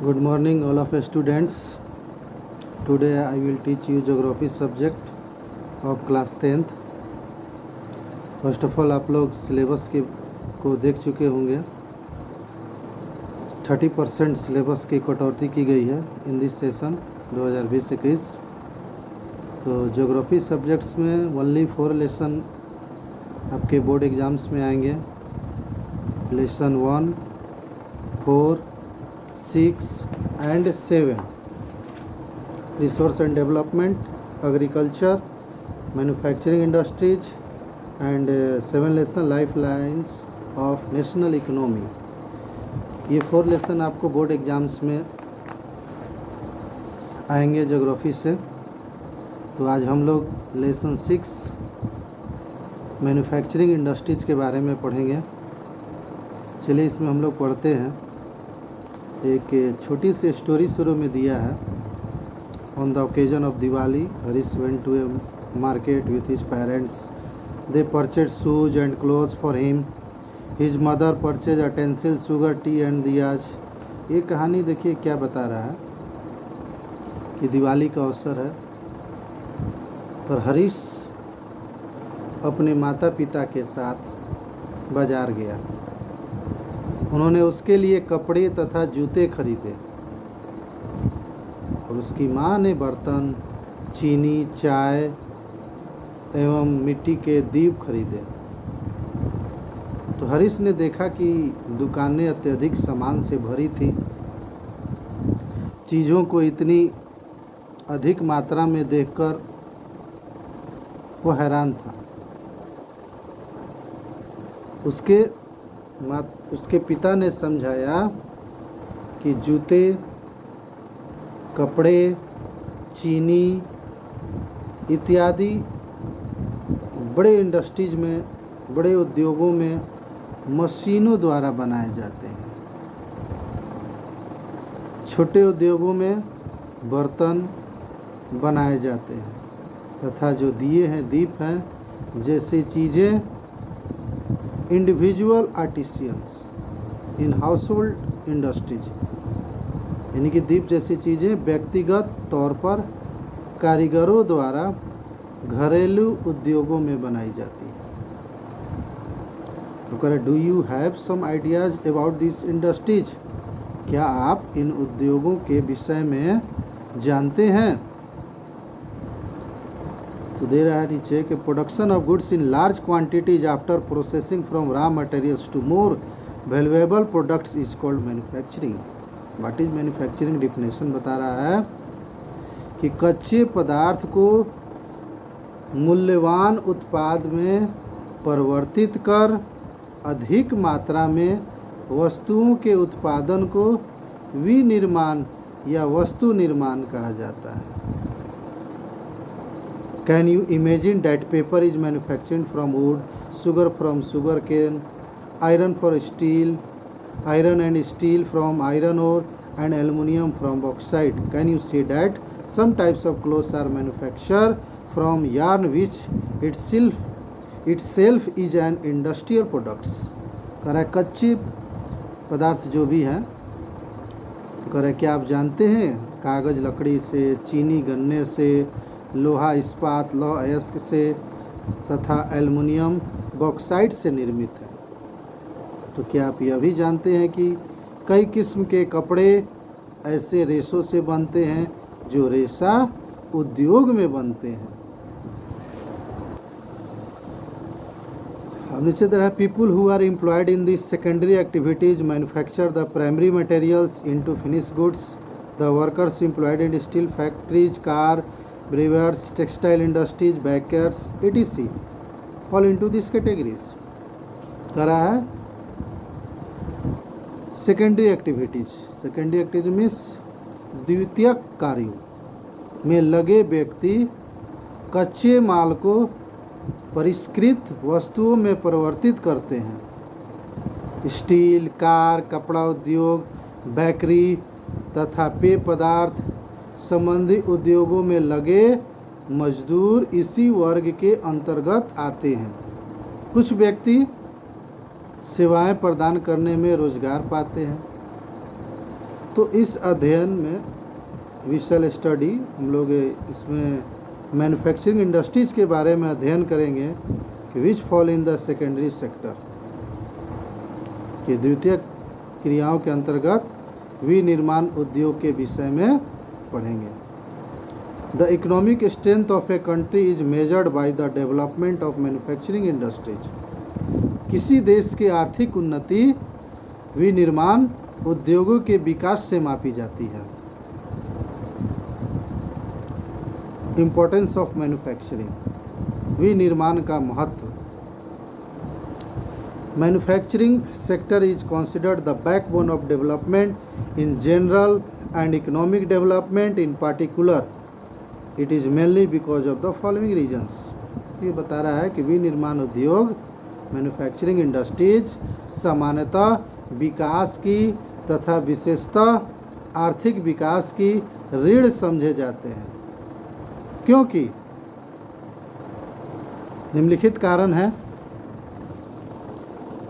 Good morning all of the students. Today I will teach you geography subject of class 10th. First of all आप लोग syllabus को देख चुके होंगे। 30% syllabus की कटौती की गई है इन दिस सेशन 2020-21। तो ज्योग्राफी सब्जेक्ट्स में ओनली 4 लेसन आपके बोर्ड एग्ज़ाम्स में आएंगे। Lesson 1, 4, 6 and 7 resource and development, agriculture, manufacturing industries and 7 lesson lifelines of national economy। ये 4 लेसन आपको बोर्ड एग्ज़ाम्स में आएंगे ज्योग्राफी से। तो आज हम लोग लेसन 6 मैन्युफैक्चरिंग इंडस्ट्रीज़ के बारे में पढ़ेंगे। चलिए इसमें हम लोग पढ़ते हैं। एक छोटी सी स्टोरी शुरू में दिया है। On the occasion of Diwali, Harish went to a market with his parents. They purchase shoes and clothes for him. His mother purchase a utensil, sugar, tea and diyas. ये कहानी देखिए क्या बता रहा है कि दिवाली का अवसर है पर हरीश अपने माता पिता के साथ बाज़ार गया। उन्होंने उसके लिए कपड़े तथा जूते खरीदे और उसकी माँ ने बर्तन, चीनी, चाय एवं मिट्टी के दीप खरीदे। तो हरीश ने देखा कि दुकानें अत्यधिक सामान से भरी थी। चीज़ों को इतनी अधिक मात्रा में देखकर वो हैरान था। उसके पिता ने समझाया कि जूते, कपड़े, चीनी इत्यादि बड़े इंडस्ट्रीज में, बड़े उद्योगों में मशीनों द्वारा बनाए जाते हैं। छोटे उद्योगों में बर्तन बनाए जाते हैं तथा जो दिए हैं, दीप हैं जैसी चीज़ें इंडिविजुअल आर्टिसियंस इन हाउसहोल्ड इंडस्ट्रीज, यानी कि दीप जैसी चीज़ें व्यक्तिगत तौर पर कारीगरों द्वारा घरेलू उद्योगों में बनाई जाती है। तो कह रहे, do you have some ideas about this industries? क्या आप इन उद्योगों के विषय में जानते हैं? तो दे रहा है नीचे कि production of goods in large quantities after processing from raw materials to more valuable products is called manufacturing. What is manufacturing? Definition बता रहा है कि कच्चे पदार्थ को मूल्यवान उत्पाद में परिवर्तित कर अधिक मात्रा में वस्तुओं के उत्पादन को विनिर्माण या वस्तु निर्माण कहा जाता है। Can you imagine that paper is manufactured from wood, sugar from sugar cane, iron and steel from iron ore, and aluminium from bauxite? Can you say that some types of clothes are manufactured from yarn, which itself is an industrial products? कह रहा है कच्चे पदार्थ जो भी हैं, तो कह रहा है क्या आप जानते हैं कागज़ लकड़ी से, चीनी गन्ने से, लोहा इस्पात लौह अयस्क से तथा एल्युमिनियम बॉक्साइट से निर्मित है। तो क्या आप यह भी जानते हैं कि कई किस्म के कपड़े ऐसे रेशों से बनते हैं जो रेशा उद्योग में बनते हैं। अब नीचे तरह people who are employed in this secondary activities manufacture the primary materials into finish goods. The workers employed in steel factories, car, brewers, textile industries, bakers, etc. fall into these categories। कह रहा है secondary activities means द्वितीयक कार्यों में लगे व्यक्ति कच्चे माल को परिष्कृत वस्तुओं में परिवर्तित करते हैं। स्टील, कार, कपड़ा उद्योग, बेकरी तथा पेय पदार्थ संबंधी उद्योगों में लगे मजदूर इसी वर्ग के अंतर्गत आते हैं। कुछ व्यक्ति सेवाएं प्रदान करने में रोजगार पाते हैं। तो इस अध्ययन में वी शैल स्टडी, हम लोग इसमें मैन्युफैक्चरिंग इंडस्ट्रीज के बारे में अध्ययन करेंगे कि विच fall in the secondary sector, कि द्वितीय क्रियाओं के अंतर्गत विनिर्माण उद्योग के विषय में पढ़ेंगे। The economic strength of a country is measured by the development of manufacturing industries. किसी देश की आर्थिक उन्नति विनिर्माण उद्योगों के विकास से मापी जाती है। इम्पोर्टेंस ऑफ मैन्युफैक्चरिंग, विनिर्माण का महत्व। Manufacturing sector is considered the backbone of development in general and economic development in particular. It is mainly because of the following reasons. ये बता रहा है कि विनिर्माण उद्योग, मैन्युफैक्चरिंग इंडस्ट्रीज सामान्यतः विकास की तथा विशेषतः आर्थिक विकास की रीढ़ समझे जाते हैं, क्योंकि निम्नलिखित कारण है।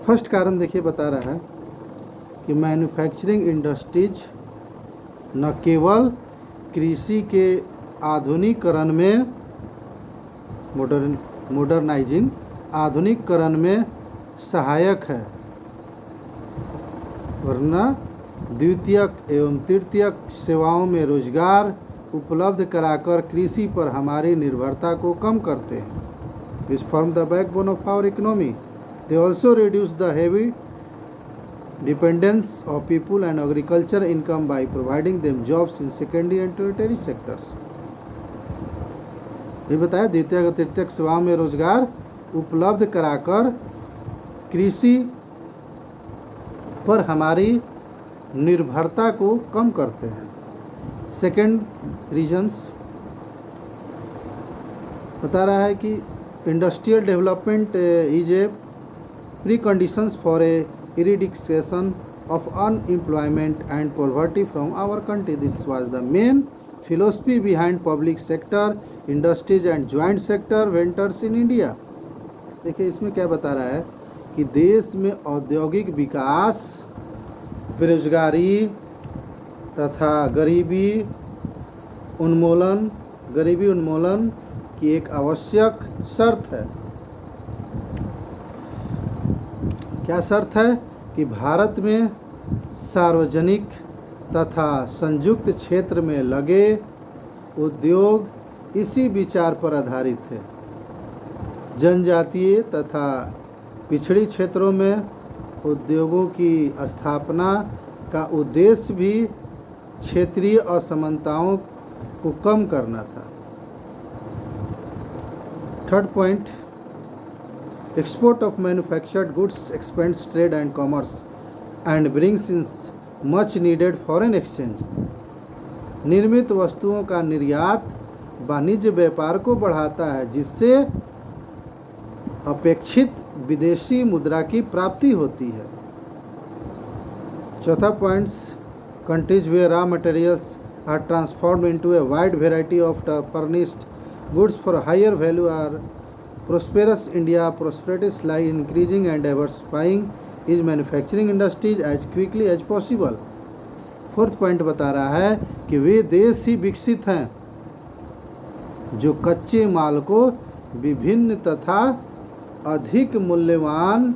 फर्स्ट कारण देखिए, बता रहा है कि मैन्युफैक्चरिंग इंडस्ट्रीज न केवल कृषि के आधुनिकीकरण में मॉडर्नाइजिंग आधुनिकीकरण में सहायक है, वरना द्वितीयक एवं तृतीयक सेवाओं में रोजगार उपलब्ध कराकर कृषि पर हमारी निर्भरता को कम करते हैं। Which form the backbone of our economy. They also reduce the heavy dependence of people and agriculture income by providing them jobs in secondary and tertiary sectors. ये बताया, द्वितीयक और तृतीयक सेवाओं में रोजगार उपलब्ध कराकर कृषि पर हमारी निर्भरता को कम करते हैं। सेकेंड रीजन्स बता रहा है कि industrial development is a pre conditions for a eradication of unemployment and poverty from our country. This was the main philosophy behind public sector industries and joint sector ventures in India। देखिए इसमें क्या बता रहा है कि देश में औद्योगिक विकास, बेरोजगारी तथा गरीबी उन्मूलन की एक आवश्यक शर्त है। क्या शर्त है? कि भारत में सार्वजनिक तथा संयुक्त क्षेत्र में लगे उद्योग इसी विचार पर आधारित है। जनजातीय तथा पिछड़ी क्षेत्रों में उद्योगों की स्थापना का उद्देश्य भी क्षेत्रीय असमानताओं को कम करना था। Third point, export of manufactured goods expends trade and commerce and brings in much needed foreign exchange. निर्मित वस्तुओं का निर्यात वाणिज्य व्यापार को बढ़ाता है, जिससे अपेक्षित विदेशी मुद्रा की प्राप्ति होती है। चौथा points, countries where raw materials are transformed into a wide variety of furnished goods for higher value are prosperous। India prosperities lie in increasing and diversifying its manufacturing industries as quickly as possible। Fourth point बता रहा है कि वे देश ही विकसित हैं जो कच्चे माल को विभिन्न तथा अधिक मूल्यवान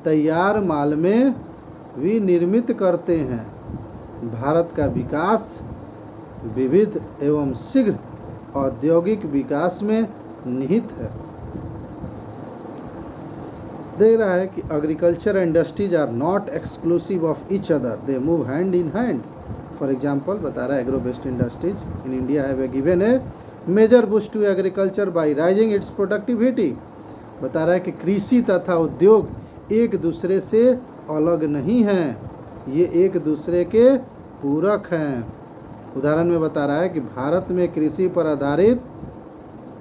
तैयार माल में विनिर्मित करते हैं। भारत का विकास विविध एवं शीघ्र औद्योगिक विकास में निहित है। दे रहा है कि agriculture industries are not exclusive of each other, they move hand in hand. For example बता रहा है, agro based industries in India have given a major boost to agriculture by rising its productivity. बता रहा है कि कृषि तथा उद्योग एक दूसरे से अलग नहीं हैं, ये एक दूसरे के पूरक हैं। उदाहरण में बता रहा है कि भारत में कृषि पर आधारित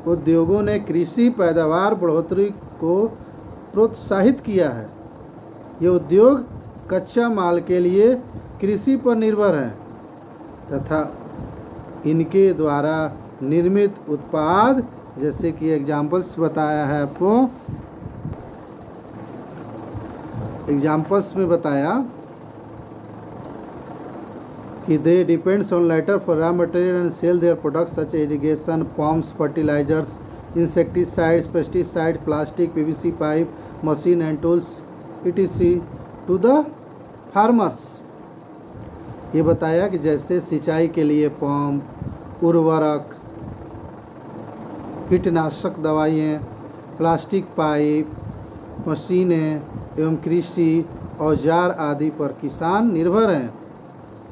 उद्योगों ने कृषि पैदावार बढ़ोतरी को प्रोत्साहित किया है। ये उद्योग कच्चा माल के लिए कृषि पर निर्भर हैं तथा इनके द्वारा निर्मित उत्पाद, जैसे कि एग्जाम्पल्स बताया है आपको, एग्जाम्पल्स में बताया कि they depends on lighter for raw material and sell their products such irrigation, pumps, fertilizers, insecticides, pesticide, plastic, PVC pipe, machine and tools etc to the farmers. ये बताया कि जैसे सिंचाई के लिए पंप, उर्वरक, कीटनाशक दवाइयाँ, प्लास्टिक पाइप, मशीनें एवं कृषि औजार आदि पर किसान निर्भर हैं।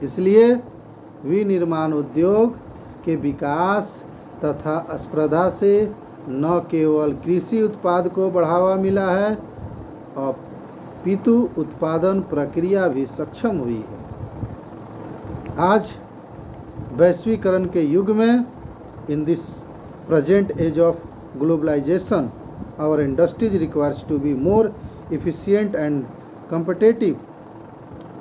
इसलिए विनिर्माण उद्योग के विकास तथा स्पर्धा से न केवल कृषि उत्पाद को बढ़ावा मिला है अपितु उत्पादन प्रक्रिया भी सक्षम हुई है। आज वैश्वीकरण के युग में in this present age of globalisation our industries requires to be more efficient and competitive.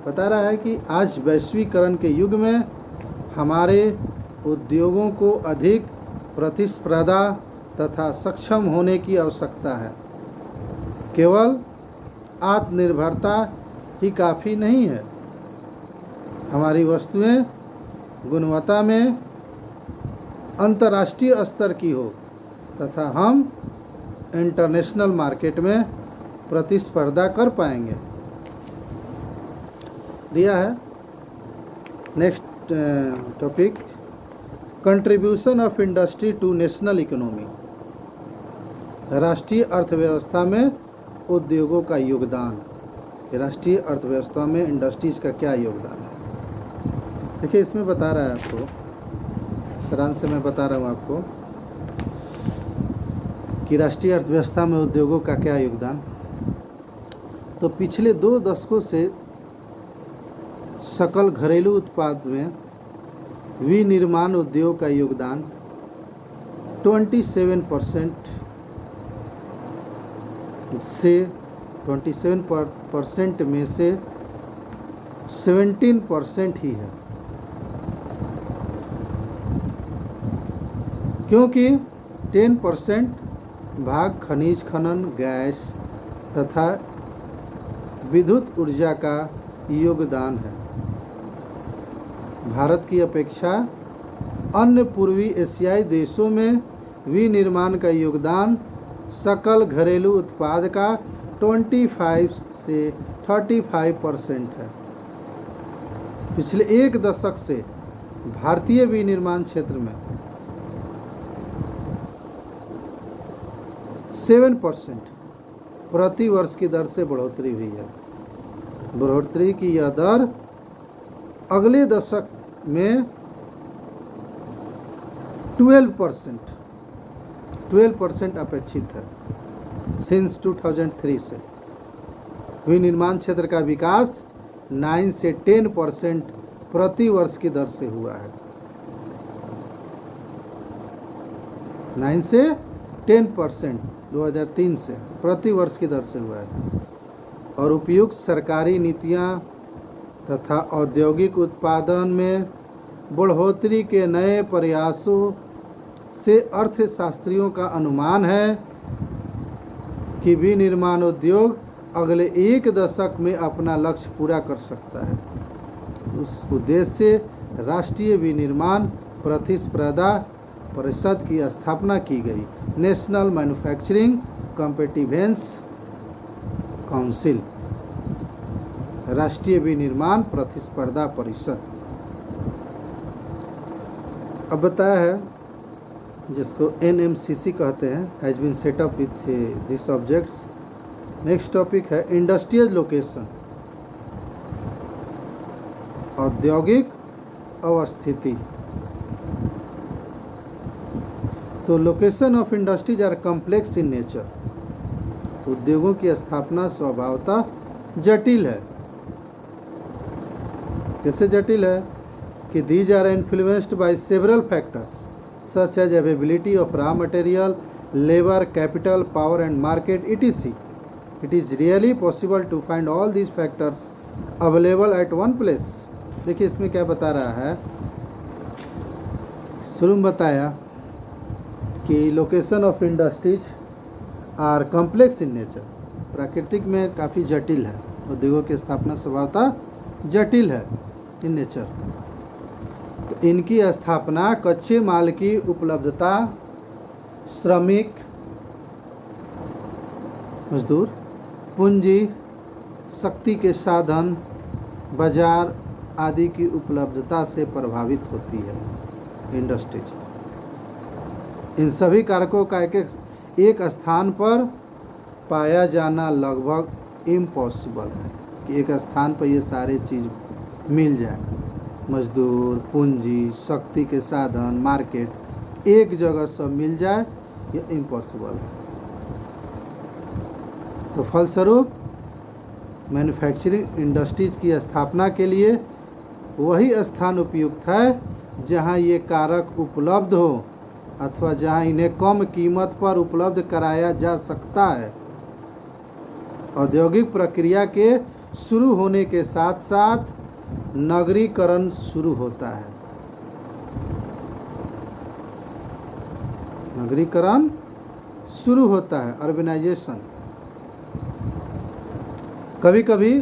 बता रहा है कि आज वैश्वीकरण के युग में हमारे उद्योगों को अधिक प्रतिस्पर्धा तथा सक्षम होने की आवश्यकता है। केवल आत्मनिर्भरता ही काफ़ी नहीं है। हमारी वस्तुएं गुणवत्ता में अंतर्राष्ट्रीय स्तर की हो तथा हम इंटरनेशनल मार्केट में प्रतिस्पर्धा कर पाएंगे। दिया है next topic, contribution of industry to national economy. राष्ट्रीय अर्थव्यवस्था में उद्योगों का योगदान। राष्ट्रीय अर्थव्यवस्था में इंडस्ट्रीज का क्या योगदान है? देखिए इसमें बता रहा है आपको, सारांश से मैं बता रहा हूँ आपको कि राष्ट्रीय अर्थव्यवस्था में उद्योगों का क्या योगदान। तो पिछले 2 दशकों से सकल घरेलू उत्पाद में विनिर्माण उद्योग का योगदान 27% से 27% में से 17% ही है, क्योंकि 10% भाग खनिज खनन, गैस तथा विद्युत ऊर्जा का योगदान है। भारत की अपेक्षा अन्य पूर्वी एशियाई देशों में विनिर्माण का योगदान सकल घरेलू उत्पाद का 25 से 35% है। पिछले 1 दशक से भारतीय विनिर्माण क्षेत्र में 7% प्रति वर्ष की दर से बढ़ोतरी हुई है। बढ़ोतरी की यह दर अगले दशक में 12% अपेक्षित है। सिंस 2003 से विनिर्माण क्षेत्र का विकास 9 से 10% प्रति वर्ष की दर से हुआ है। 9 से 10% 2003 से प्रति वर्ष की दर से हुआ है। और उपयुक्त सरकारी नीतियां तथा औद्योगिक उत्पादन में बढ़ोतरी के नए प्रयासों से अर्थशास्त्रियों का अनुमान है कि विनिर्माण उद्योग अगले 1 दशक में अपना लक्ष्य पूरा कर सकता है। उस उद्देश्य से राष्ट्रीय विनिर्माण प्रतिस्पर्धा परिषद की स्थापना की गई, नेशनल मैन्युफैक्चरिंग कॉम्पिटिटिवनेस काउंसिल, राष्ट्रीय विनिर्माण प्रतिस्पर्धा परिषद। अब बताया है जिसको NMCC कहते हैं, has been set up with this objects. Next topic है इंडस्ट्रियल लोकेशन, औद्योगिक अवस्थिति। तो location of industries are complex in nature. उद्योगों की स्थापना स्वभावतः जटिल है। कैसे जटिल है कि these are influenced by several factors such as availability of raw material, labor, capital, power and market etc. It is really possible to find all these factors available at one place. देखिए इसमें क्या बता रहा है, शुरू में बताया कि location of industries are complex in nature, प्राकृतिक में काफ़ी जटिल है। उद्योगों की स्थापना स्वभावतः जटिल है इन नेचर। तो इनकी स्थापना कच्चे माल की उपलब्धता, श्रमिक, मजदूर, पूंजी, शक्ति के साधन, बाजार आदि की उपलब्धता से प्रभावित होती है इंडस्ट्रीज। इन सभी कारकों का एक स्थान पर पाया जाना लगभग इम्पॉसिबल है कि एक स्थान पर ये सारे चीज़ मिल जाए। मजदूर, पूंजी, शक्ति के साधन, मार्केट एक जगह सब मिल जाए, ये इम्पॉसिबल है। तो फलस्वरूप मैन्युफैक्चरिंग इंडस्ट्रीज की स्थापना के लिए वही स्थान उपयुक्त है जहां ये कारक उपलब्ध हो अथवा जहां इन्हें कम कीमत पर उपलब्ध कराया जा सकता है। औद्योगिक प्रक्रिया के शुरू होने के साथ साथ नगरीकरण शुरू होता है। नगरीकरण शुरू होता है, अर्बनाइजेशन। कभी कभी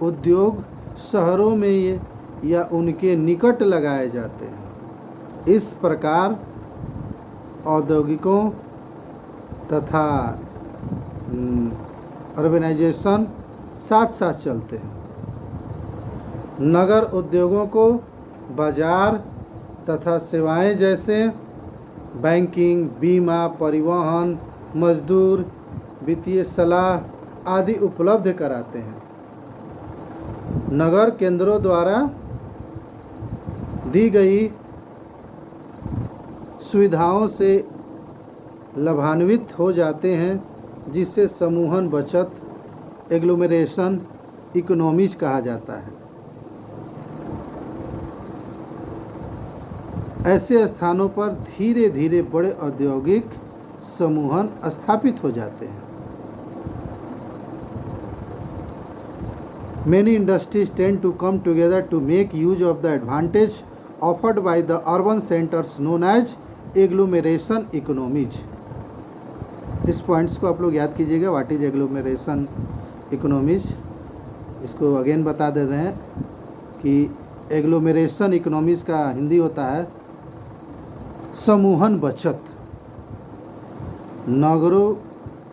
उद्योग शहरों में या उनके निकट लगाए जाते हैं। इस प्रकार औद्योगिकों तथा अर्बनाइजेशन साथ साथ चलते हैं। नगर उद्योगों को बाजार तथा सेवाएं जैसे बैंकिंग, बीमा, परिवहन, मजदूर, वित्तीय सलाह आदि उपलब्ध कराते हैं। नगर केंद्रों द्वारा दी गई सुविधाओं से लाभान्वित हो जाते हैं, जिसे समूहन बचत, एग्लोमेरेशन इकोनॉमीज कहा जाता है। ऐसे स्थानों पर धीरे धीरे बड़े औद्योगिक समूहन स्थापित हो जाते हैं। Many industries tend to come together to make use of the advantage offered by the urban centers known as agglomeration economies. इस पॉइंट्स को आप लोग याद कीजिएगा, व्हाट इज एग्लोमेरेशन इकोनॉमीज। इसको अगेन बता दे रहे हैं कि एग्लोमेरेशन इकोनॉमीज का हिंदी होता है समूहन बचत।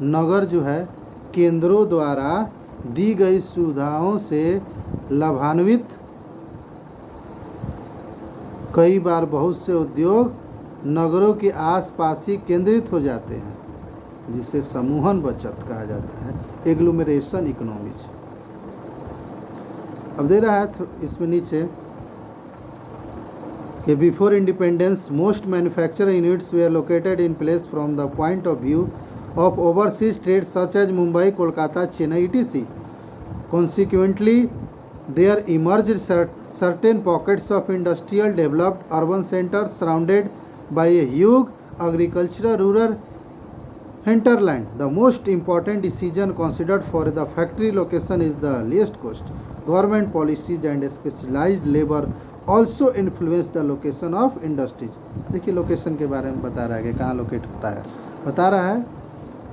नगर जो है केंद्रों द्वारा दी गई सुविधाओं से लाभान्वित कई बार बहुत से उद्योग नगरों के आसपास ही केंद्रित हो जाते हैं, जिसे समूहन बचत कहा जाता है, एग्लोमेरेशन इकोनॉमीज। अब दे रहा है इसमें नीचे कि before independence most manufacturing units were located in place from the point of view of overseas trade such as Mumbai, Kolkata, Chennai, etc. Consequently, there emerged certain pockets of industrial developed urban centers surrounded by a huge agricultural rural hinterland. The most important decision considered for the factory location is the least cost. Government policies and specialized labor also influence the location of industries. देखिए location के बारे में बता रहा है कि कहाँ locate होता है। बता रहा है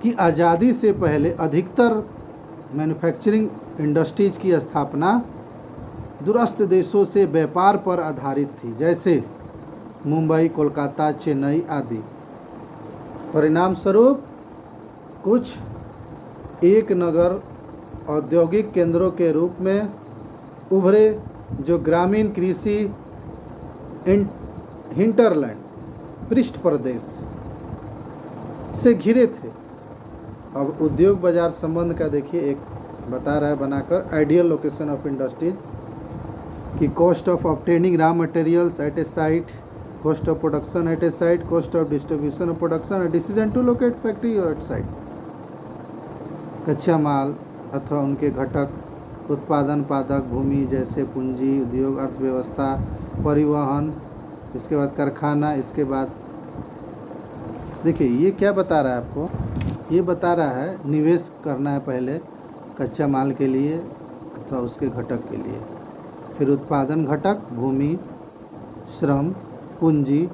कि आज़ादी से पहले अधिकतर मैन्युफैक्चरिंग इंडस्ट्रीज की स्थापना दूरस्थ देशों से व्यापार पर आधारित थी, जैसे मुंबई, कोलकाता, चेन्नई आदि। परिणाम स्वरूप कुछ एक नगर औद्योगिक केंद्रों के रूप में उभरे जो ग्रामीण कृषि हिंटरलैंड पृष्ठ प्रदेश से घिरे थे। अब उद्योग बाजार संबंध का देखिए एक बता रहा है बनाकर, आइडियल लोकेशन ऑफ इंडस्ट्रीज कि cost of obtaining raw materials at a site, cost of production at a site, cost of distribution of production, decision to locate factory at site. कच्चा माल अथवा उनके घटक, उत्पादन पादक, भूमि जैसे पूंजी, उद्योग, अर्थव्यवस्था, परिवहन, इसके बाद कारखाना, इसके बाद देखिए ये क्या बता रहा है आपको, ये बता रहा है निवेश करना है पहले कच्चा माल के लिए अथवा उसके घटक के लिए, फिर उत्पादन घटक, भूमि, श्रम, पूंजी,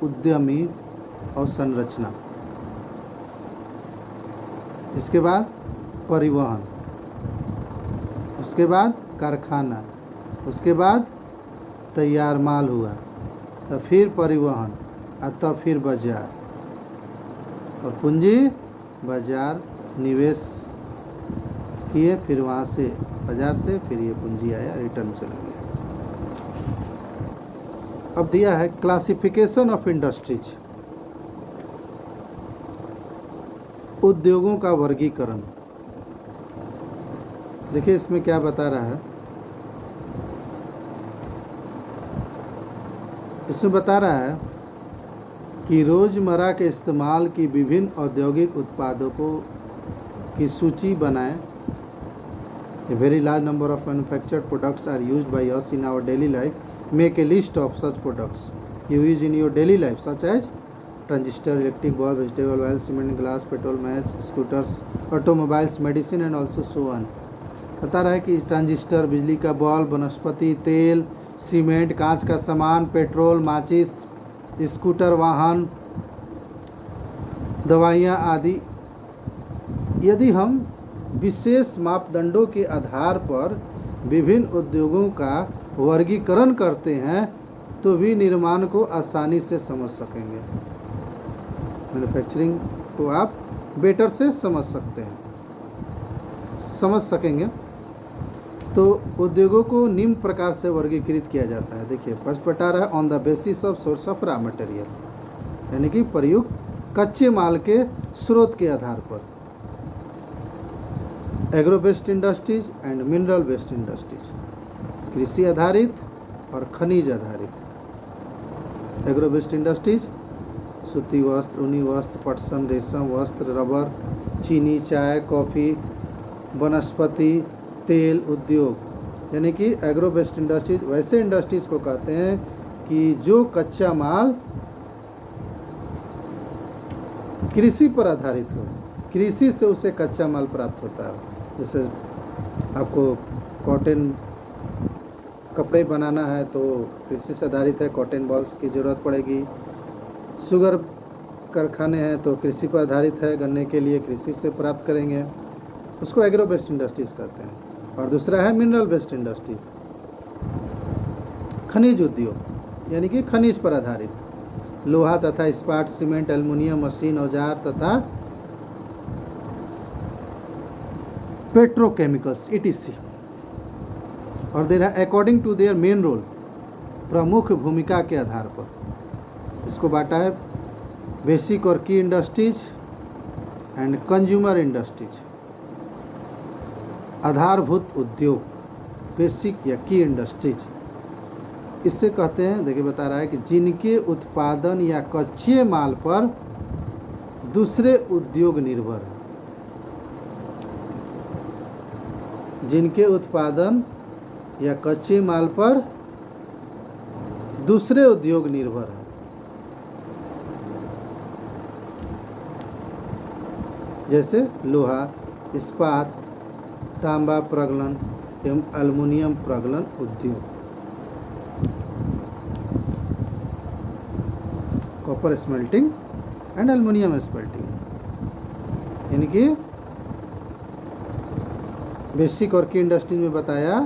उद्यमी और संरचना, इसके बाद परिवहन, उसके बाद कारखाना, उसके बाद तैयार माल हुआ, तब फिर परिवहन और तब फिर बाजार, और पूंजी बाजार निवेश किए, फिर वहाँ से बाजार से फिर ये पूंजी आया, रिटर्न चला गया। अब दिया है क्लासिफिकेशन ऑफ इंडस्ट्रीज, उद्योगों का वर्गीकरण। देखिए इसमें क्या बता रहा है, इसमें बता रहा है कि रोज़मर्रा के इस्तेमाल की विभिन्न औद्योगिक उत्पादों की सूची बनाएं। A very large number of manufactured products are used by us in our daily life. Make a list of such products you use in your daily life, such as transistor, electric bulb, vegetable oil, cement, glass, petrol, match, scooters, automobiles, medicine and also so on. बता रहा है कि transistor, बिजली का bulb, वनस्पति तेल, cement, कांच का सामान, पेट्रोल, माचिस, स्कूटर, वाहन, दवाइयाँ आदि। यदि हम विशेष मापदंडों के आधार पर विभिन्न उद्योगों का वर्गीकरण करते हैं तो भी निर्माण को आसानी से समझ सकेंगे। मैन्युफैक्चरिंग को आप बेटर से समझ सकेंगे। तो उद्योगों को निम्न प्रकार से वर्गीकृत किया जाता है। देखिए फर्स्ट बता रहा है on the basis of source of raw material, यानी कि प्रयुक्त कच्चे माल के स्रोत के आधार पर। Agro based industries and mineral based industries, कृषि आधारित और खनिज आधारित। एग्रो बेस्ड इंडस्ट्रीज सूती वस्त्र, ऊनी वस्त्र, पटसन, रेशम वस्त्र, रबर, चीनी, चाय, कॉफ़ी, वनस्पति तेल उद्योग। यानी कि एग्रो बेस्ड इंडस्ट्रीज वैसे इंडस्ट्रीज को कहते हैं कि जो कच्चा माल कृषि पर आधारित हो, कृषि से उसे कच्चा माल प्राप्त होता है। जैसे आपको कॉटन कपड़े बनाना है तो कृषि से आधारित है, कॉटन बॉल्स की ज़रूरत पड़ेगी। शुगर कारखाने हैं तो कृषि पर आधारित है, गन्ने के लिए कृषि से प्राप्त करेंगे, उसको एग्रो बेस्ड इंडस्ट्रीज कहते हैं। और दूसरा है मिनरल बेस्ड इंडस्ट्री, खनिज उद्योग, यानी कि खनिज पर आधारित, लोहा तथा इस्पात, सीमेंट, एल्युमिनियम, मशीन, औजार तथा पेट्रोकेमिकल्स etc। और दे रहा according to their main role, प्रमुख भूमिका के आधार पर। इसको बांटा है बेसिक और की इंडस्ट्रीज एंड कंज्यूमर इंडस्ट्रीज। आधारभूत उद्योग, बेसिक या की इंडस्ट्रीज। इससे कहते हैं, देखिए बता रहा है कि जिनके उत्पादन या कच्चे माल पर दूसरे उद्योग निर्भर हैं। जिनके उत्पादन या कच्चे माल पर दूसरे उद्योग निर्भर हैं, जैसे लोहा, इस्पात, तांबा प्रगलन एवं एल्युमिनियम प्रगलन उद्योग, copper smelting and aluminium smelting. यानी कि बेसिक और की इंडस्ट्री में बताया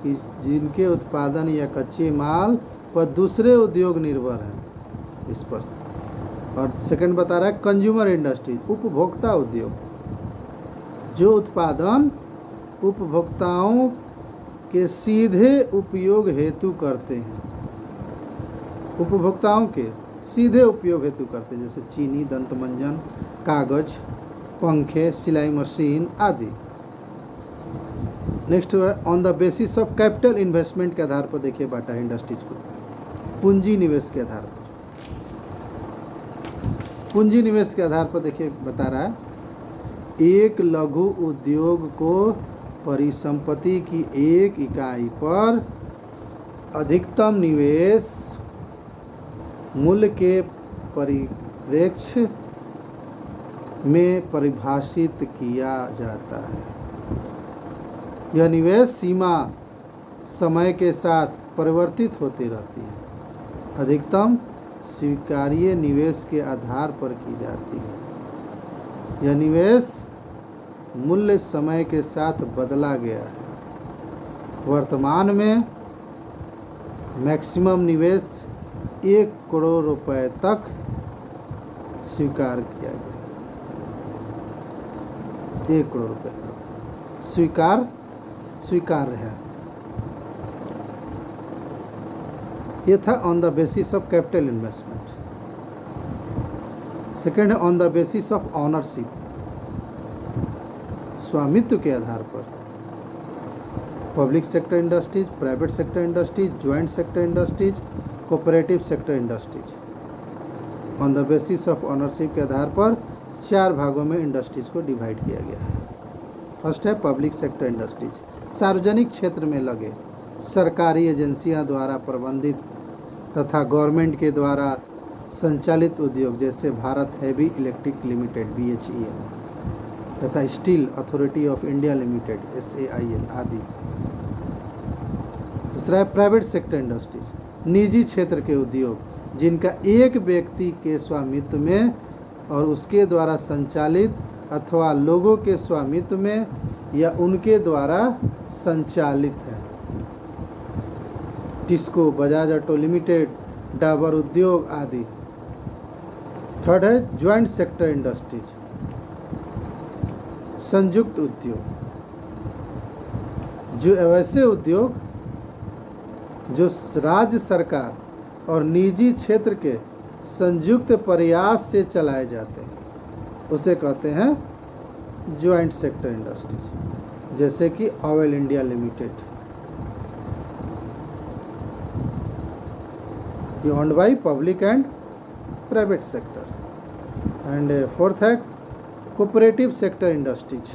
कि जिनके उत्पादन या कच्चे माल पर दूसरे उद्योग निर्भर हैं इस पर। और सेकंड बता रहा है कंज्यूमर इंडस्ट्री, उपभोक्ता उद्योग, जो उत्पादन उपभोक्ताओं के सीधे उपयोग हेतु करते हैं, उपभोक्ताओं के सीधे उपयोग हेतु करते हैं, जैसे चीनी, दंतमंजन, कागज, पंखे, सिलाई मशीन आदि। नेक्स्ट है on the basis of capital investment के आधार पर। देखिए बाटा है इंडस्ट्रीज को पूंजी निवेश के आधार पर। पूंजी निवेश के आधार पर देखिए बता रहा है, एक लघु उद्योग को परिसंपत्ति की एक इकाई पर अधिकतम निवेश मूल्य के परिप्रेक्ष्य में परिभाषित किया जाता है। यह निवेश सीमा समय के साथ परिवर्तित होती रहती है, अधिकतम स्वीकार्य निवेश के आधार पर की जाती है। यह निवेश मूल्य समय के साथ बदला गया है। वर्तमान में मैक्सिमम निवेश 1 करोड़ रुपए तक स्वीकार किया गया। 1 करोड़ रुपए स्वीकार्य है। ये था on the basis of capital investment. Second है on the basis of ownership, स्वामित्व के आधार पर। Public sector industries, private sector industries, joint sector industries, cooperative sector industries. On the basis of ownership के आधार पर 4 भागों में इंडस्ट्रीज को डिवाइड किया गया है। फर्स्ट है पब्लिक सेक्टर इंडस्ट्रीज, सार्वजनिक क्षेत्र में लगे सरकारी एजेंसियां द्वारा प्रबंधित तथा गवर्नमेंट के द्वारा संचालित उद्योग, जैसे Bharat heavy electric limited BHEL तथा steel authority of India limited SAIL आदि। दूसरा है प्राइवेट सेक्टर इंडस्ट्रीज, निजी क्षेत्र के उद्योग जिनका एक व्यक्ति के स्वामित्व में और उसके द्वारा संचालित अथवा लोगों के स्वामित्व में या उनके द्वारा संचालित है। टिस्को, बजाज ऑटो लिमिटेड, डाबर उद्योग आदि। थर्ड है ज्वाइंट सेक्टर इंडस्ट्रीज, संयुक्त उद्योग, जो ऐसे उद्योग जो राज्य सरकार और निजी क्षेत्र के संयुक्त प्रयास से चलाए जाते हैं, उसे कहते हैं ज्वाइंट सेक्टर इंडस्ट्रीज, जैसे कि oil India limited, owned by public and private sector. And fourth है कोऑपरेटिव सेक्टर इंडस्ट्रीज,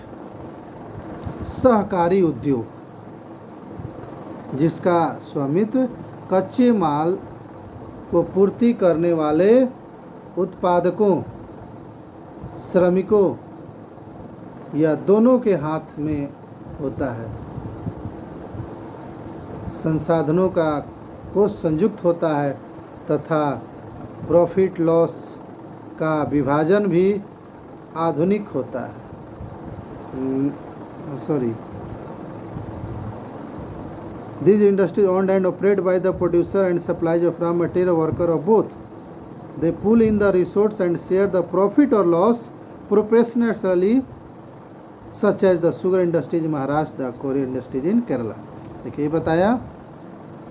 सहकारी उद्योग जिसका स्वामित्व कच्चे माल को पूर्ति करने वाले उत्पादकों, श्रमिकों या दोनों के हाथ में होता है। संसाधनों का कोष संयुक्त होता है तथा प्रॉफिट लॉस का विभाजन भी आधुनिक होता है। These industries owned and operated by the producer and suppliers of raw material, worker of both. They pool in the resource and share the profit or loss proportionally, such as the sugar industries in Maharashtra, the cocoa industries in Kerala. देखिए बताया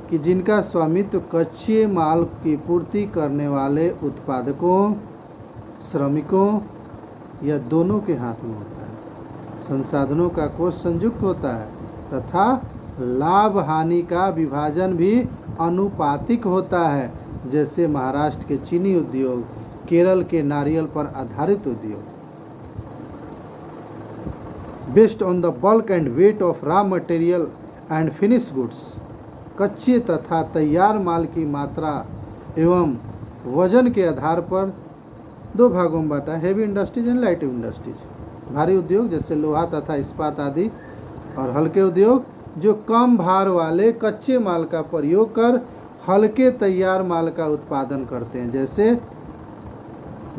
कि जिनका स्वामित्व कच्चे माल की पूर्ति करने वाले उत्पादकों, श्रमिकों या दोनों के हाथ में होता है। संसाधनों का कोष संयुक्त होता है तथा लाभ हानि का विभाजन भी अनुपातिक होता है, जैसे महाराष्ट्र के चीनी उद्योग, केरल के नारियल पर आधारित उद्योग। Based on the bulk and weight of raw material and finish goods, कच्चे तथा तैयार माल की मात्रा एवं वजन के आधार पर 2 भागों में बांटा, heavy industries and light industries. भारी उद्योग जैसे लोहा तथा इस्पात आदि, और हल्के उद्योग जो कम भार वाले कच्चे माल का प्रयोग कर हल्के तैयार माल का उत्पादन करते हैं, जैसे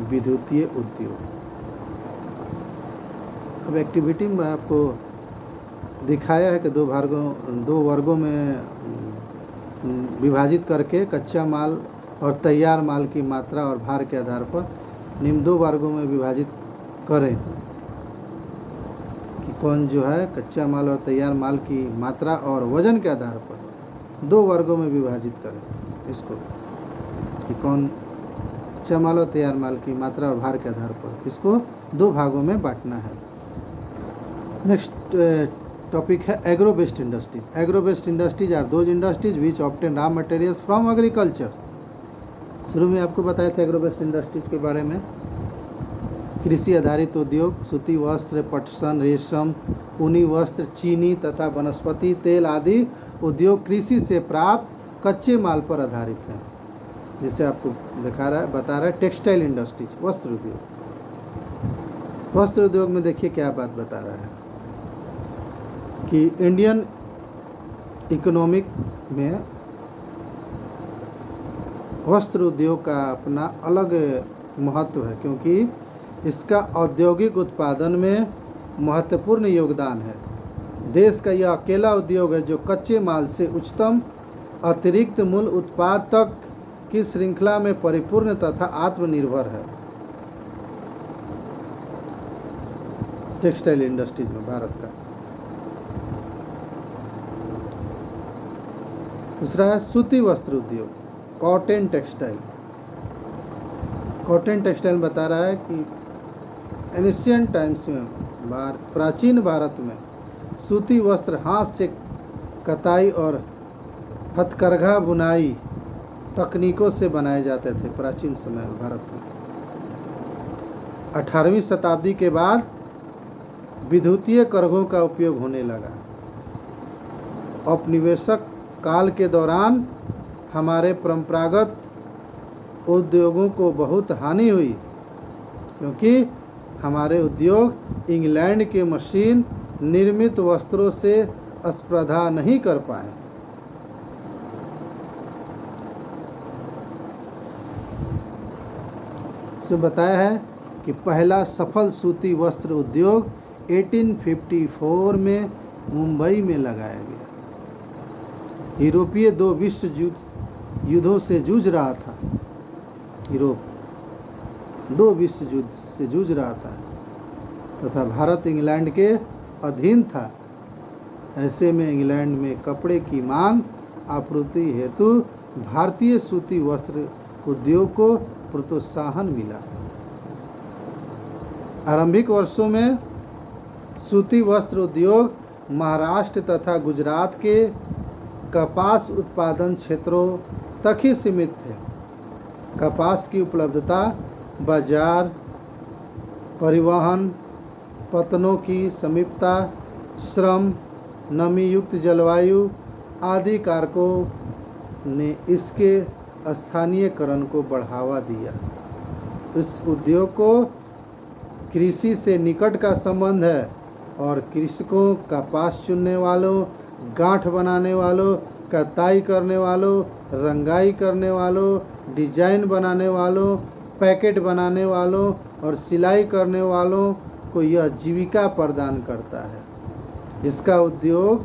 विद्युतीय उद्योग। अब एक्टिविटी में आपको दिखाया है कि 2 वर्गों में विभाजित करके कच्चा माल और तैयार माल की मात्रा और भार के आधार पर निम्न 2 वर्गों में विभाजित करें कि कौन जो है कच्चा माल और तैयार माल की मात्रा और वजन के आधार पर 2 वर्गों में विभाजित करें इसको, कि कौन कच्चा माल और तैयार माल की मात्रा और भार के आधार पर इसको 2 भागों में बांटना है। नेक्स्ट टॉपिक है agro based industries. Agro based industries are those industries which obtain raw materials from agriculture. शुरू में आपको बताया था एग्रो बेस्ड इंडस्ट्रीज के बारे में। कृषि आधारित उद्योग, सूती वस्त्र, पटसन, रेशम, ऊनी वस्त्र, चीनी तथा वनस्पति तेल आदि उद्योग कृषि से प्राप्त कच्चे माल पर आधारित हैं। जिसे आपको बता रहा है टेक्सटाइल इंडस्ट्रीज, वस्त्र उद्योग। वस्त्र उद्योग में देखिए क्या बात बता रहा है कि इंडियन इकोनॉमिक में वस्त्र उद्योग का अपना अलग महत्व है, क्योंकि इसका औद्योगिक उत्पादन में महत्वपूर्ण योगदान है। देश का यह अकेला उद्योग है जो कच्चे माल से उच्चतम अतिरिक्त मूल उत्पाद तक की श्रृंखला में परिपूर्ण तथा आत्मनिर्भर है। टेक्सटाइल इंडस्ट्रीज में भारत का। दूसरा है सूती वस्त्र उद्योग, कॉटन टेक्सटाइल। कॉटन टेक्सटाइल बता रहा है कि एंशिएंट टाइम्स में प्राचीन भारत में सूती वस्त्र हाथ से कताई और हथकरघा बुनाई तकनीकों से बनाए जाते थे प्राचीन समय में भारत में। 18वीं शताब्दी के बाद विद्युतीय करघों का उपयोग होने लगा। औपनिवेशिक काल के दौरान हमारे परंपरागत उद्योगों को बहुत हानि हुई, क्योंकि हमारे उद्योग इंग्लैंड के मशीन निर्मित वस्त्रों से स्पर्धा नहीं कर पाए। इसमें बताया है कि पहला सफल सूती वस्त्र उद्योग 1854 में मुंबई में लगाया गया। यूरोपीय 2 विश्व युद्धों से जूझ रहा था। यूरोप 2 विश्व युद्ध से जूझ रहा था तथा भारत इंग्लैंड के अधीन था। ऐसे में इंग्लैंड में कपड़े की मांग आपूर्ति हेतु भारतीय सूती वस्त्र उद्योग को प्रोत्साहन मिला। आरंभिक वर्षों में सूती वस्त्र उद्योग महाराष्ट्र तथा गुजरात के कपास उत्पादन क्षेत्रों तक ही सीमित थे। कपास की उपलब्धता, बाजार, परिवहन, पतनों की समीपता, श्रम, नमी युक्त जलवायु आदि कारकों ने इसके स्थानीयकरण को बढ़ावा दिया। इस उद्योग को कृषि से निकट का संबंध है और कृषकों, कपास चुनने वालों, गांठ बनाने वालों, कताई करने वालों, रंगाई करने वालों, डिजाइन बनाने वालों, पैकेट बनाने वालों और सिलाई करने वालों को यह जीविका प्रदान करता है। इसका उद्योग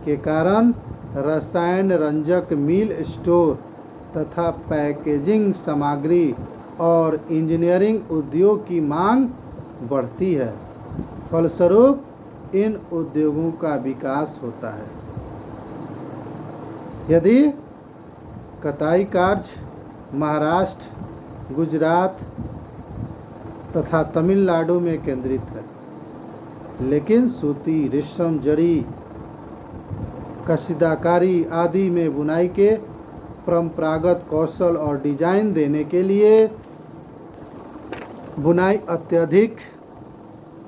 के कारण रसायन रंजक, मिल स्टोर तथा पैकेजिंग सामग्री और इंजीनियरिंग उद्योग की मांग बढ़ती है। फलस्वरूप इन उद्योगों का विकास होता है। यदि कताई कार्य महाराष्ट्र, गुजरात तथा तमिलनाडु में केंद्रित है, लेकिन सूती, रेशम, जरी, कशीदाकारी आदि में बुनाई के परंपरागत कौशल और डिजाइन देने के लिए बुनाई अत्यधिक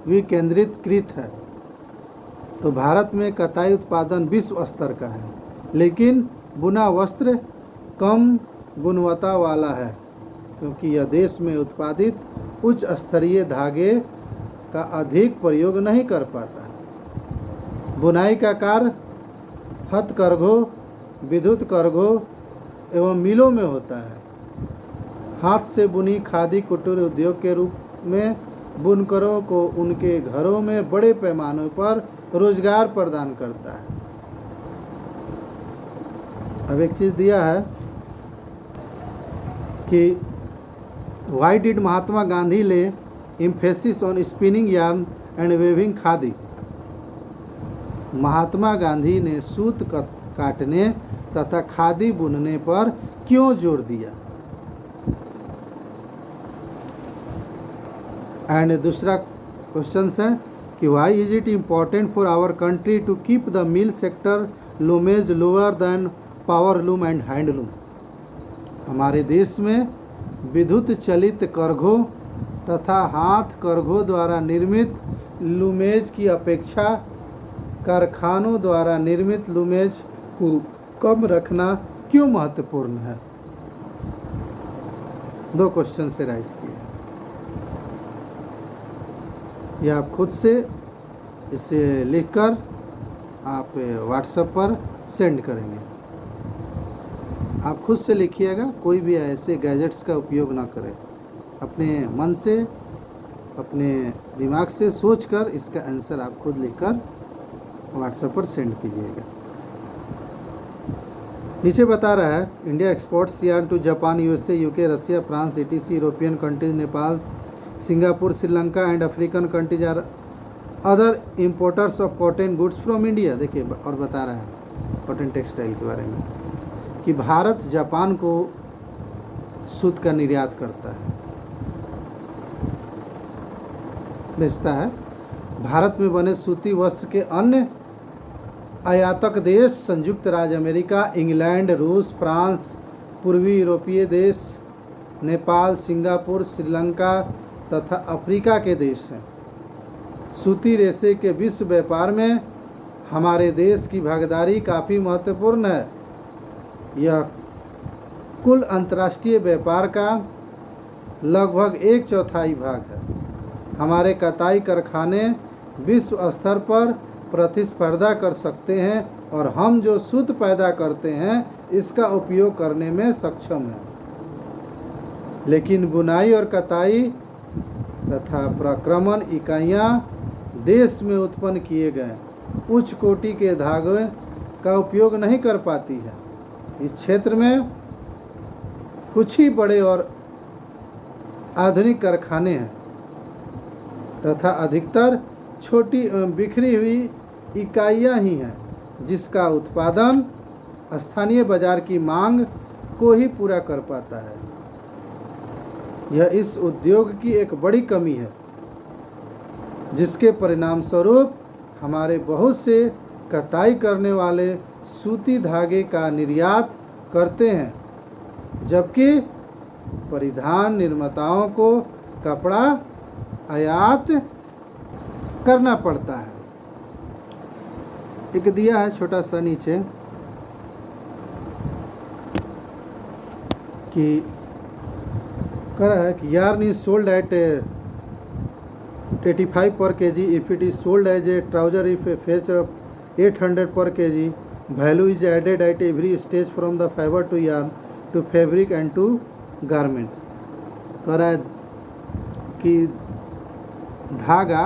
विकेंद्रीकृत है। तो भारत में कताई उत्पादन विश्व स्तर का है, लेकिन बुना वस्त्र कम गुणवत्ता वाला है, क्योंकि यह देश में उत्पादित उच्च स्तरीय धागे का अधिक प्रयोग नहीं कर पाता। बुनाई का कार्य हथकरघों, विद्युत करघों एवं मिलों में होता है। हाथ से बुनी खादी कुटीर उद्योग के रूप में बुनकरों को उनके घरों में बड़े पैमाने पर रोजगार प्रदान करता है। अब एक चीज़ दिया है कि why did Mahatma Gandhi lay emphasis on spinning yarn and weaving khadi. Mahatma Gandhi ने सूत काटने तथा खादी बुनने पर क्यों जोर दिया? एंड दूसरा क्वेश्चन है कि why is it important for our country to keep the mill sector loomage lower than power loom and handloom. हमारे देश में विद्युत चलित करघों तथा हाथ करघों द्वारा निर्मित लूमेज की अपेक्षा कारखानों द्वारा निर्मित लूमेज को कम रखना क्यों महत्वपूर्ण है? 2 क्वेश्चन से राइज किए। यह आप खुद से इसे लिखकर आप व्हाट्सएप पर सेंड करेंगे। आप खुद से लिखिएगा, कोई भी ऐसे गैजेट्स का उपयोग ना करें। अपने मन से, अपने दिमाग से सोचकर इसका आंसर आप खुद लिखकर व्हाट्सएप पर सेंड कीजिएगा। नीचे बता रहा है India exports yarn to Japan, USA, UK, Russia, France, ETC, European countries, Nepal, Singapore, Sri Lanka and African countries are other importers of cotton goods from India. देखिए और बता रहा है कॉटन टेक्सटाइल के बारे में कि भारत जापान को सूत का निर्यात करता है, बेचता है। भारत में बने सूती वस्त्र के अन्य आयातक देश संयुक्त राज्य अमेरिका, इंग्लैंड, रूस, फ्रांस, पूर्वी यूरोपीय देश, नेपाल, सिंगापुर, श्रीलंका तथा अफ्रीका के देश हैं। सूती रेशे के विश्व व्यापार में हमारे देश की भागीदारी काफ़ी महत्वपूर्ण है। यह कुल अंतर्राष्ट्रीय व्यापार का लगभग 1/4 भाग है। हमारे कताई कारखाने विश्व स्तर पर प्रतिस्पर्धा कर सकते हैं और हम जो सूत पैदा करते हैं इसका उपयोग करने में सक्षम हैं। लेकिन बुनाई और कताई तथा प्रक्रमण इकाइयाँ देश में उत्पन्न किए गए उच्च कोटि के धागे का उपयोग नहीं कर पाती है। इस क्षेत्र में कुछ ही बड़े और आधुनिक कारखाने हैं तथा अधिकतर छोटी एवं बिखरी हुई इकाइयाँ ही हैं, जिसका उत्पादन स्थानीय बाजार की मांग को ही पूरा कर पाता है। यह इस उद्योग की एक बड़ी कमी है, जिसके परिणाम स्वरूप हमारे बहुत से कताई करने वाले सूती धागे का निर्यात करते हैं, जबकि परिधान निर्माताओं को कपड़ा आयात करना पड़ता है। एक दिया है छोटा सा नीचे कि कह रहा है कि yarn is sold at 85 per kg. If it is sold as a trouser, if a fetch of 800 per kg, value is added at every stage from the fiber to yarn to fabric and to garment. कह रहा है कि धागा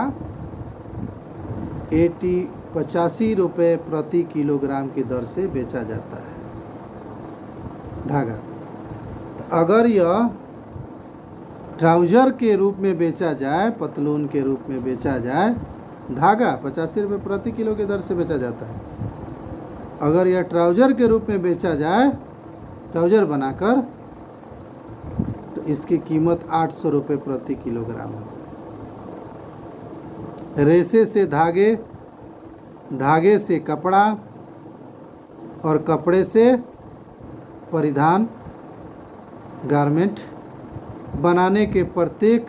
85 रुपये प्रति kilogram की दर से बेचा जाता है धागा। तो अगर यह ट्राउज़र के रूप में बेचा जाए, पतलून के रूप में बेचा जाए, धागा 85 रुपये प्रति किलो की दर से बेचा जाता है। अगर यह ट्राउज़र के रूप में बेचा जाए, ट्राउज़र बनाकर, तो इसकी कीमत 800 रुपये प्रति किलोग्राम है। रेशे से धागे, धागे से कपड़ा और कपड़े से परिधान गारमेंट बनाने के प्रत्येक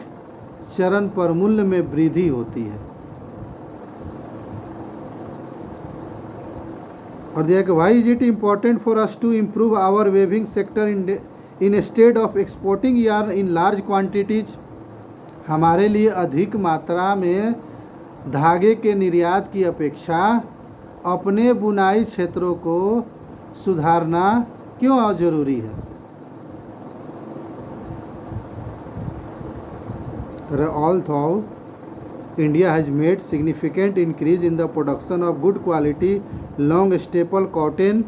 चरण पर मूल्य में वृद्धि होती है। और दिया कि why is it important for us to improve our weaving sector instead of exporting yarn in large quantities. हमारे लिए अधिक मात्रा में धागे के निर्यात की अपेक्षा अपने बुनाई क्षेत्रों को सुधारना क्यों जरूरी है? Although India has made significant increase in the production of good quality long staple cotton,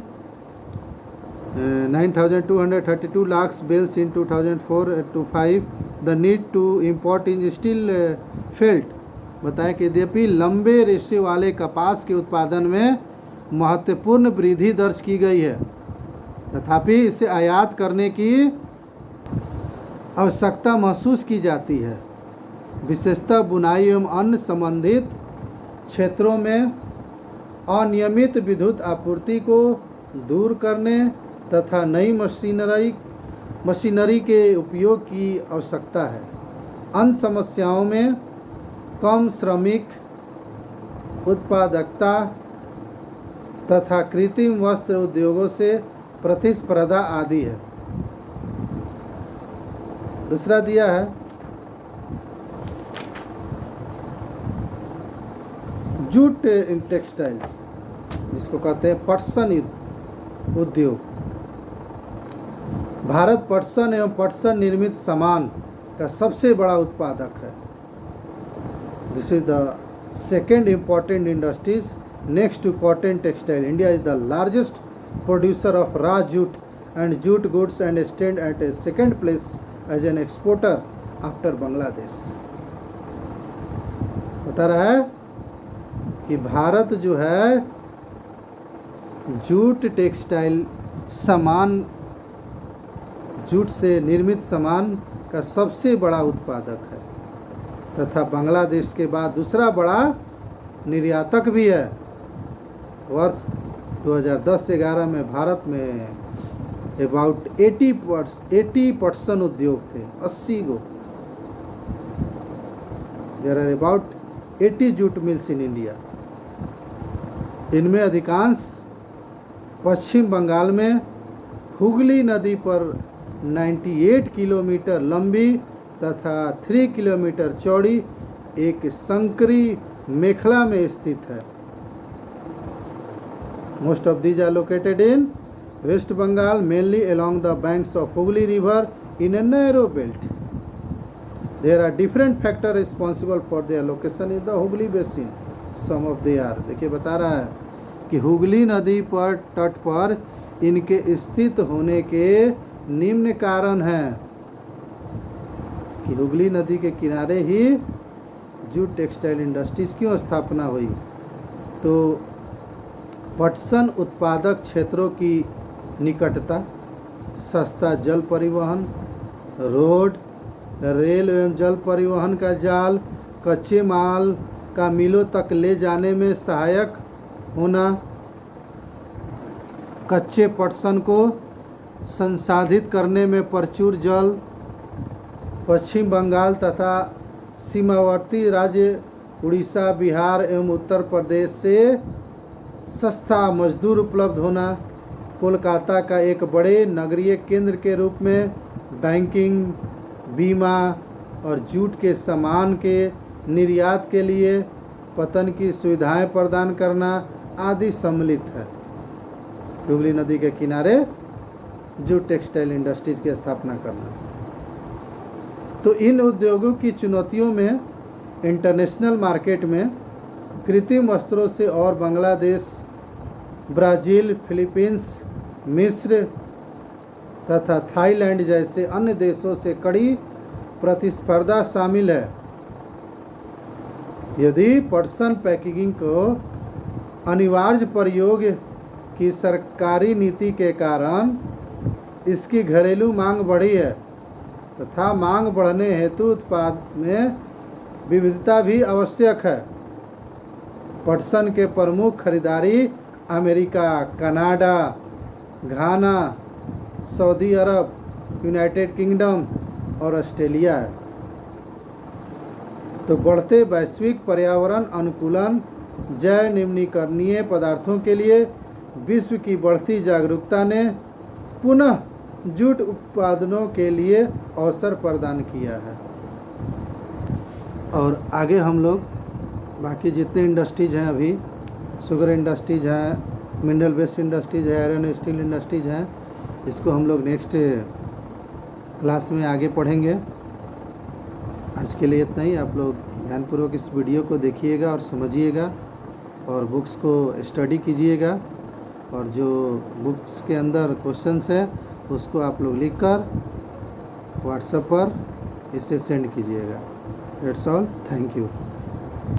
9,232 lakhs bales in 2004 to 5, the need to import is still felt. बताएं कि यद्यपि लंबे रेशे वाले कपास के उत्पादन में महत्वपूर्ण वृद्धि दर्ज की गई है, तथापि इसे आयात करने की आवश्यकता महसूस की जाती है, विशेषतः बुनाई एवं अन्य संबंधित क्षेत्रों में अनियमित विद्युत आपूर्ति को दूर करने तथा नई मशीनरी के उपयोग की आवश्यकता है। अन्य समस्याओं में कम श्रमिक उत्पादकता तथा कृत्रिम वस्त्र उद्योगों से प्रतिस्पर्धा आदि है। दूसरा दिया है जूट टेक्सटाइल्स, जिसको कहते हैं पटसन उद्योग। भारत पटसन एवं पटसन निर्मित सामान का सबसे बड़ा उत्पादक है। This is the second important industries next to cotton textile. India is the largest producer of raw jute and jute goods and stand at a second place as an exporter after Bangladesh। बता रहा है कि भारत जो है jute textile सामान, jute से निर्मित सामान का सबसे बड़ा उत्पादक है तथा बांग्लादेश के बाद दूसरा बड़ा निर्यातक भी है। वर्ष 2010-11 में भारत में अबाउट 80% उद्योग थे, 80 गो। There are about 80 jute mills in India. इनमें अधिकांश पश्चिम बंगाल में हुगली नदी पर 98 किलोमीटर लंबी तथा 3 किलोमीटर चौड़ी एक संकरी मेखला में स्थित है। Most of these are located in West Bengal, mainly along the banks of Hooghly river in a narrow belt. There are different factors responsible for their location in the Hooghly basin. Some of they are, देखिए बता रहा है कि हुगली नदी पर तट पर इनके स्थित होने के निम्न कारण हैं कि हुगली नदी के किनारे ही जूट टेक्सटाइल इंडस्ट्रीज क्यों स्थापना हुई। तो पटसन उत्पादक क्षेत्रों की निकटता, सस्ता जल परिवहन, रोड, रेल एवं जल परिवहन का जाल, कच्चे माल का मिलों तक ले जाने में सहायक होना, कच्चे पटसन को संसाधित करने में प्रचुर जल, पश्चिम बंगाल तथा सीमावर्ती राज्य उड़ीसा, बिहार एवं उत्तर प्रदेश से सस्ता मजदूर उपलब्ध होना, कोलकाता का एक बड़े नगरीय केंद्र के रूप में बैंकिंग, बीमा और जूट के सामान के निर्यात के लिए पतन की सुविधाएं प्रदान करना आदि सम्मिलित है। हुगली नदी के किनारे जूट टेक्सटाइल इंडस्ट्रीज की स्थापना करना। तो इन उद्योगों की चुनौतियों में इंटरनेशनल मार्केट में कृत्रिम वस्त्रों से और बांग्लादेश, ब्राज़ील, फिलीपींस, मिस्र तथा थाईलैंड जैसे अन्य देशों से कड़ी प्रतिस्पर्धा शामिल है। यदि पटसन पैकेजिंग को अनिवार्य प्रयोग की सरकारी नीति के कारण इसकी घरेलू मांग बढ़ी है तथा मांग बढ़ने हेतु उत्पाद में विविधता भी आवश्यक है। पटसन के प्रमुख खरीदारी अमेरिका, कनाडा, घाना, सऊदी अरब, यूनाइटेड किंगडम और ऑस्ट्रेलिया है। तो बढ़ते वैश्विक पर्यावरण अनुकूलन, जैव निम्नीकरणीय पदार्थों के लिए विश्व की बढ़ती जागरूकता ने पुनः जूट उत्पादनों के लिए अवसर प्रदान किया है। और आगे हम लोग बाकी जितने इंडस्ट्रीज हैं, अभी शुगर इंडस्ट्रीज हैं, मिनरल वेस्ट इंडस्ट्रीज है, आयरन स्टील इंडस्ट्रीज हैं, इसको हम लोग नेक्स्ट क्लास में आगे पढ़ेंगे। आज के लिए इतना ही। आप लोग ध्यानपूर्वक इस वीडियो को देखिएगा और समझिएगा और बुक्स को स्टडी कीजिएगा और जो बुक्स के अंदर क्वेश्चंस है उसको आप लोग लिखकर व्हाट्सएप पर इसे सेंड कीजिएगा। That's all, thank you.